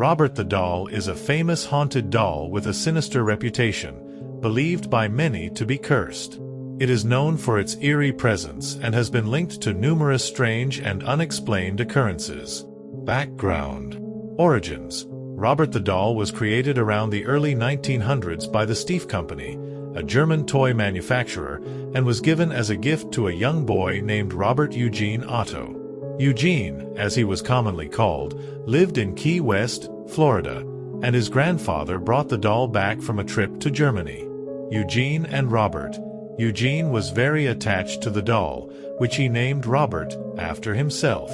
Robert the Doll is a famous haunted doll with a sinister reputation, believed by many to be cursed. It is known for its eerie presence and has been linked to numerous strange and unexplained occurrences. Background. Origins. Robert the Doll was created around the early 1900s by the Steiff Company, a German toy manufacturer, and was given as a gift to a young boy named Robert Eugene Otto. Eugene, as he was commonly called, lived in Key West, Florida, and his grandfather brought the doll back from a trip to Germany. Eugene and Robert. Eugene was very attached to the doll, which he named Robert after himself.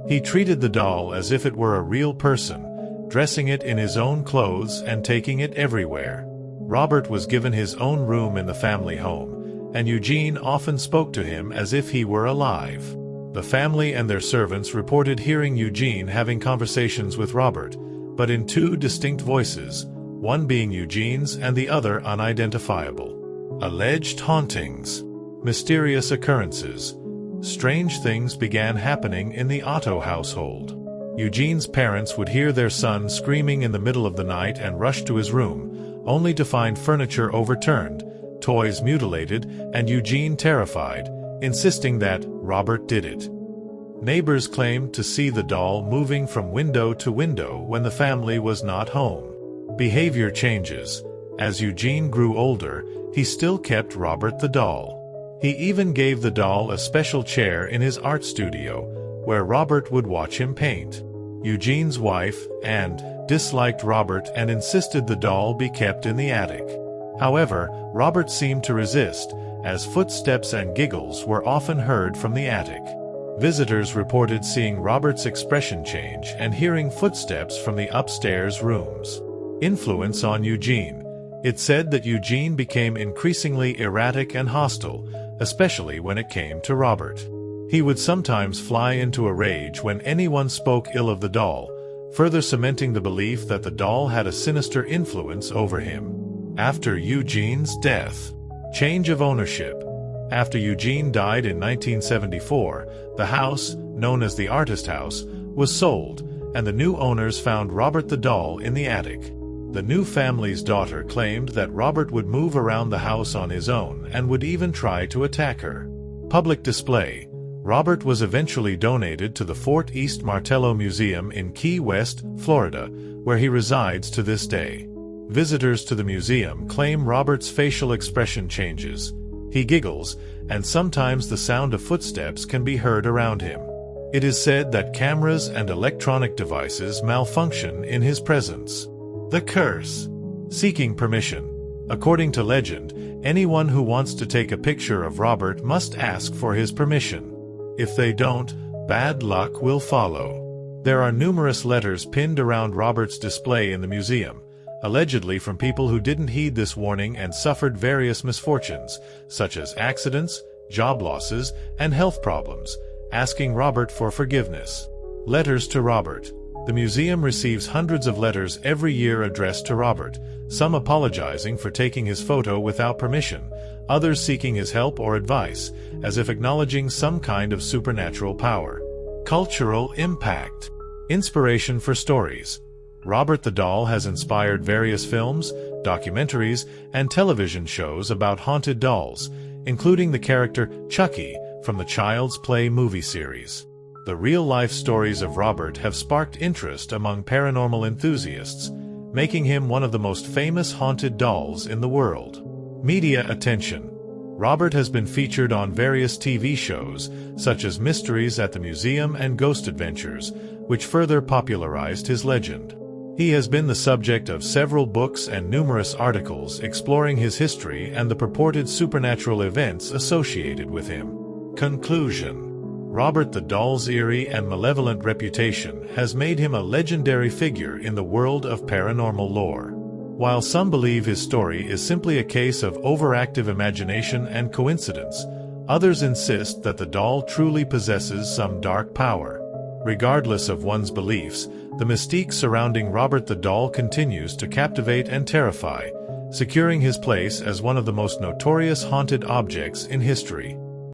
He treated the doll as if it were a real person, dressing it in his own clothes and taking it everywhere. Robert was given his own room in the family home, and Eugene often spoke to him as if he were alive. The family and their servants reported hearing Eugene having conversations with Robert, but in two distinct voices, one being Eugene's and the other unidentifiable. Alleged hauntings. Mysterious occurrences. Strange things began happening in the Otto household. Eugene's parents would hear their son screaming in the middle of the night and rush to his room, only to find furniture overturned, toys mutilated, and Eugene terrified, insisting that Robert did it. Neighbors claimed to see the doll moving from window to window when the family was not home. Behavior changes. As Eugene grew older, he still kept Robert the doll. He even gave the doll a special chair in his art studio, where Robert would watch him paint. Eugene's wife, Anne, disliked Robert and insisted the doll be kept in the attic. However, Robert seemed to resist, as footsteps and giggles were often heard from the attic. Visitors reported seeing Robert's expression change and hearing footsteps from the upstairs rooms. Influence on Eugene. It said that Eugene became increasingly erratic and hostile, especially when it came to Robert. He would sometimes fly into a rage when anyone spoke ill of the doll, further cementing the belief that the doll had a sinister influence over him. After Eugene's death. Change of ownership. After Eugene died in 1974, the house, known as the Artist House, was sold, and the new owners found Robert the doll in the attic. The new family's daughter claimed that Robert would move around the house on his own and would even try to attack her. Public display. Robert was eventually donated to the Fort East Martello Museum in Key West, Florida, where he resides to this day. Visitors to the museum claim Robert's facial expression changes. He giggles, and sometimes the sound of footsteps can be heard around him. It is said that cameras and electronic devices malfunction in his presence. The curse. Seeking permission. According to legend, anyone who wants to take a picture of Robert must ask for his permission. If they don't, bad luck will follow. There are numerous letters pinned around Robert's display in the museum, allegedly from people who didn't heed this warning and suffered various misfortunes, such as accidents, job losses, and health problems, asking Robert for forgiveness. Letters to Robert. The museum receives hundreds of letters every year addressed to Robert, some apologizing for taking his photo without permission, others seeking his help or advice, as if acknowledging some kind of supernatural power. Cultural impact. Inspiration for stories. Robert the Doll has inspired various films, documentaries, and television shows about haunted dolls, including the character Chucky from the Child's Play movie series. The real-life stories of Robert have sparked interest among paranormal enthusiasts, making him one of the most famous haunted dolls in the world. Media attention. Robert has been featured on various TV shows, such as Mysteries at the Museum and Ghost Adventures, which further popularized his legend. He has been the subject of several books and numerous articles exploring his history and the purported supernatural events associated with him. Conclusion. Robert the Doll's eerie and malevolent reputation has made him a legendary figure in the world of paranormal lore. While some believe his story is simply a case of overactive imagination and coincidence, others insist that the doll truly possesses some dark power. Regardless of one's beliefs, the mystique surrounding Robert the Doll continues to captivate and terrify, securing his place as one of the most notorious haunted objects in history.